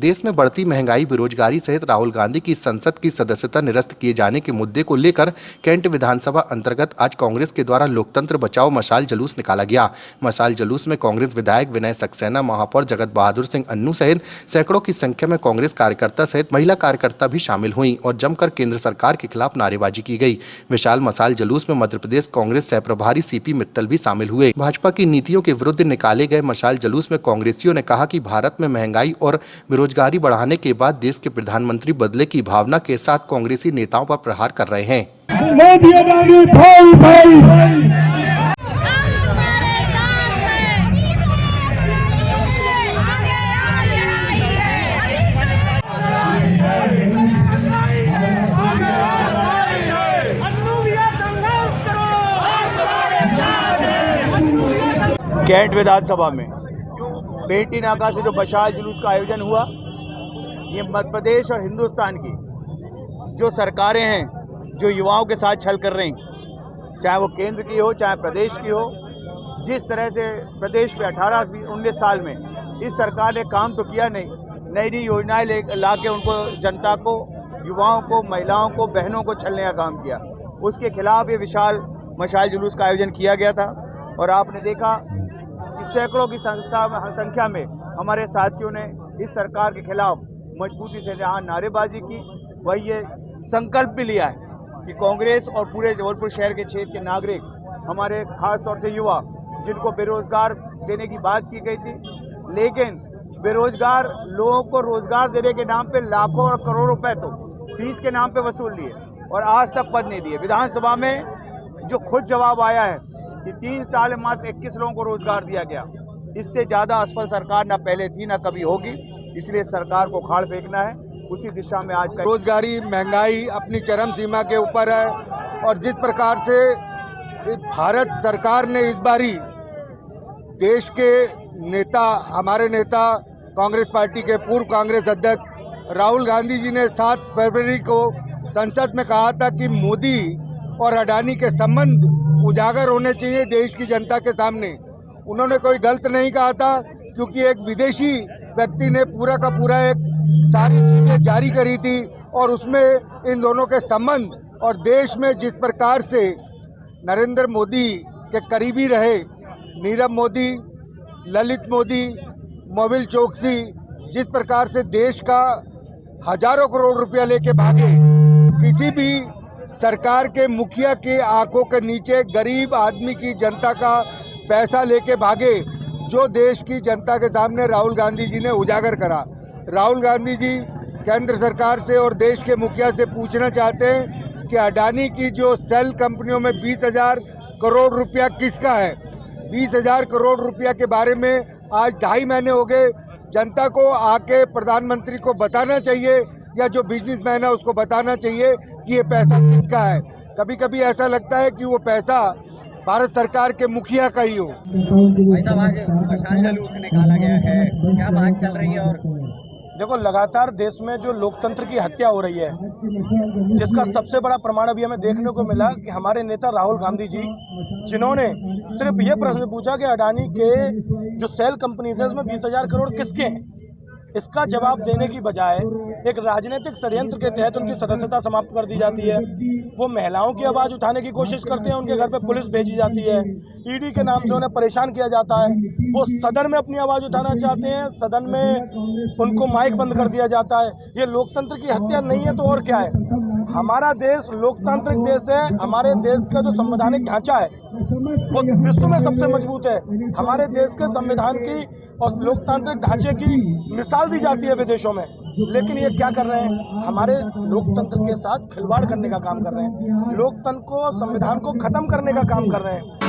देश में बढ़ती महंगाई, बेरोजगारी सहित राहुल गांधी की संसद की सदस्यता निरस्त किए जाने के मुद्दे को लेकर कैंट विधानसभा अंतर्गत आज कांग्रेस के द्वारा लोकतंत्र बचाओ मशाल जुलूस निकाला गया। मशाल जुलूस में कांग्रेस विधायक विनय सक्सेना, महापौर जगत बहादुर सिंह अन्नू सहित सैकड़ों की संख्या में कांग्रेस कार्यकर्ता सहित महिला कार्यकर्ता भी शामिल हुई और जमकर केंद्र सरकार के खिलाफ नारेबाजी की गई। विशाल मशाल जुलूस में मध्य प्रदेश कांग्रेस सह प्रभारी सीपी मित्तल भी शामिल हुए। भाजपा की नीतियों के विरुद्ध निकाले गए मशाल जुलूस में कांग्रेसियों ने कहा कि भारत में महंगाई और बेरोजगारी बढ़ाने के बाद देश के प्रधानमंत्री बदले की भावना के साथ कांग्रेसी नेताओं पर प्रहार कर रहे हैं। मोदी अडानी भाई भाई कैंट विधानसभा में पेटी नाका से जो मशाल जुलूस का आयोजन हुआ, ये मध्य प्रदेश और हिंदुस्तान की जो सरकारें हैं जो युवाओं के साथ छल कर रही, चाहे वो केंद्र की हो चाहे प्रदेश की हो, जिस तरह से प्रदेश में 18-19 साल में इस सरकार ने काम तो किया नहीं, नई नई योजनाएं ला के उनको जनता को, युवाओं को, महिलाओं को, बहनों को छलने का काम किया। उसके खिलाफ ये विशाल मशाल जुलूस का आयोजन किया गया था और आपने देखा कि सैकड़ों की संख्या में हमारे साथियों ने इस सरकार के खिलाफ मजबूती से जहां नारेबाजी की, वही ये संकल्प भी लिया है कि कांग्रेस और पूरे जबलपुर शहर के क्षेत्र के नागरिक, हमारे खास तौर से युवा, जिनको बेरोजगार देने की बात की गई थी, लेकिन बेरोजगार लोगों को रोजगार देने के नाम पे लाखों और करोड़ों रुपए तो फीस के नाम पे वसूल लिए और आज तक पद नहीं दिए। विधानसभा में जो खुद जवाब आया है कि 3 साल में मात्र 21 लोगों को रोजगार दिया गया, इससे ज़्यादा असफल सरकार ना पहले थी ना कभी होगी। इसलिए सरकार को उखाड़ फेंकना है, उसी दिशा में आज का रोजगारी, महंगाई अपनी चरम सीमा के ऊपर है और जिस प्रकार से भारत सरकार ने इस बारी देश के नेता, हमारे नेता कांग्रेस पार्टी के पूर्व कांग्रेस अध्यक्ष राहुल गांधी जी ने 7 फरवरी को संसद में कहा था कि मोदी और अडानी के संबंध उजागर होने चाहिए देश की जनता के सामने। उन्होंने कोई गलत नहीं कहा था, क्योंकि एक विदेशी व्यक्ति ने पूरा का पूरा एक सारी चीज़ें जारी करी थी और उसमें इन दोनों के संबंध और देश में जिस प्रकार से नरेंद्र मोदी के करीबी रहे नीरव मोदी, ललित मोदी, मोबिल चौकसी, जिस प्रकार से देश का हजारों करोड़ रुपया लेके भागे, किसी भी सरकार के मुखिया के आंखों के नीचे गरीब आदमी की, जनता का पैसा लेके भागे, जो देश की जनता के सामने राहुल गांधी जी ने उजागर करा। राहुल गांधी जी केंद्र सरकार से और देश के मुखिया से पूछना चाहते हैं कि अडानी की जो सेल कंपनियों में 20,000 करोड़ रुपया किसका है। 20,000 करोड़ रुपया के बारे में आज 2.5 महीने हो गए। जनता को आके प्रधानमंत्री को बताना चाहिए या जो बिजनेसमैन है उसको बताना चाहिए कि ये पैसा किसका है। कभी कभी ऐसा लगता है कि वो पैसा भारत सरकार के मुखिया का ही हो। मशाल जुलूस निकाला गया है, क्या बात चल रही है? और देखो, लगातार देश में जो लोकतंत्र की हत्या हो रही है, जिसका सबसे बड़ा प्रमाण अभी हमें देखने को मिला कि हमारे नेता राहुल गांधी जी, जिन्होंने सिर्फ ये प्रश्न पूछा कि अडानी के जो सेल कंपनीज है उसमें 20,000 करोड़ किसके हैं, इसका जवाब देने की बजाय एक राजनीतिक षड्यंत्र के तहत उनकी सदस्यता समाप्त कर दी जाती है। वो महिलाओं की आवाज़ उठाने की कोशिश करते हैं, उनके घर पे पुलिस भेजी जाती है, ईडी के नाम से उन्हें परेशान किया जाता है। वो सदन में अपनी आवाज़ उठाना चाहते हैं, सदन में उनको माइक बंद कर दिया जाता है। ये लोकतंत्र की हत्या नहीं है तो और क्या है? हमारा देश लोकतांत्रिक देश है। हमारे देश का जो संवैधानिक ढांचा है वो विश्व में सबसे मजबूत है। हमारे देश के संविधान की और लोकतांत्रिक ढांचे की मिसाल दी जाती है विदेशों में, लेकिन ये क्या कर रहे हैं? हमारे लोकतंत्र के साथ खिलवाड़ करने का काम कर रहे हैं, लोकतंत्र को, संविधान को खत्म करने का काम कर रहे हैं।